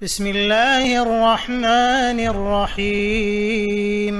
بسم الله الرحمن الرحيم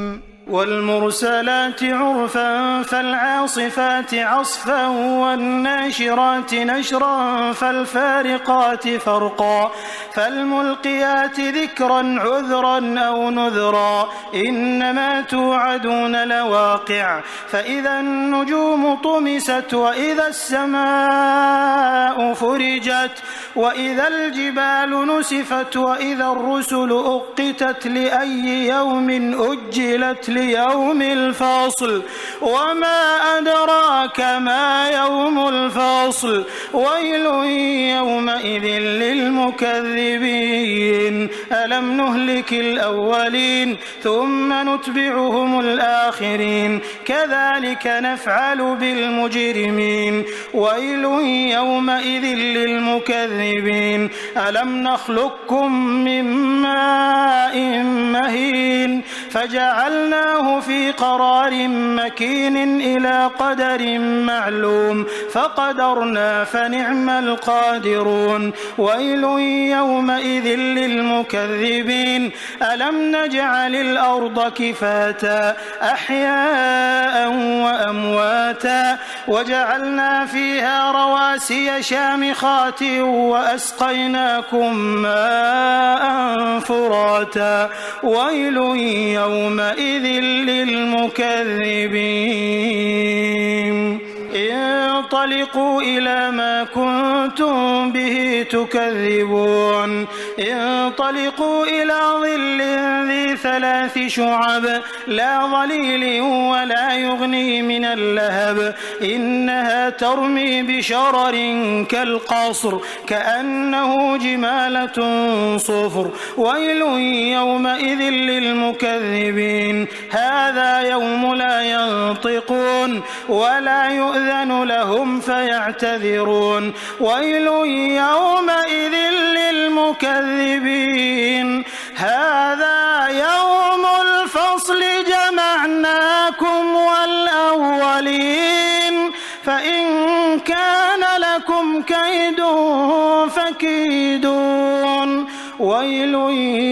والمرسلات عرفا فالعاصفات عصفا والناشرات نشرا فالفارقات فرقا فالملقيات ذكرا عذرا أو نذرا إنما توعدون لواقع فإذا النجوم طمست وإذا السماء فرجت وإذا الجبال نسفت وإذا الرسل أقتت لأي يوم أجلت ليوم الفصل وما أدراك ما يوم الفصل ويل يومئذ للمكذبين ألم نهلك الأولين ثم نتبعهم الآخرين كذلك نفعل بالمجرمين ويل يومئذ للمكذبين ألم نخلقكم من ماء مهين فجعلناه في قرار مكين إلى قدر معلوم فقدرنا فنعم القادرون ويل يومئذ للمكذبين ألم نجعل الأرض كفاتا أحياء وأمواتا وجعلنا فيها رواسي شامخات وأسقيناكم ماء فراتا ويل يومئذ للمكذبين انطلقوا إلى ما كنتم به تكذبون انطلقوا إلى ظل ذي 3 شعب لا ظليل ولا يغني من اللهب إنها ترمي بشرر كالقصر كأنه جمالة صفر ويل يومئذ للمكذبين هذا يوم لا ينطقون ولا يؤذن لهم فيعتذرون ويل يومئذ للمكذبين هذا يوم الفصل جمعناكم والأولين فإن كان لكم كيد فكيدون ويل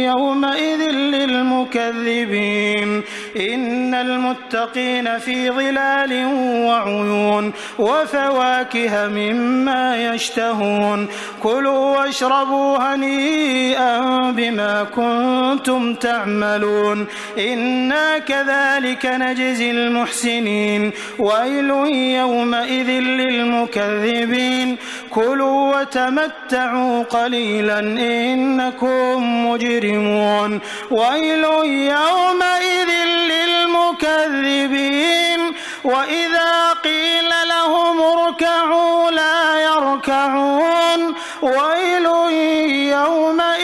يومئذ للمكذبين إن المتقين في ظلال وعيون وفواكه مما يشتهون كلوا واشربوا هنيئا بما كنتم تعملون إنا كذلك نجزي المحسنين ويل يومئذ للمكذبين كلوا وتمتعوا قليلا إنكم مجرمون ويل يومئذ للمكذبين وإذا قيل لهم اركعوا لا يركعون ويل يومئذ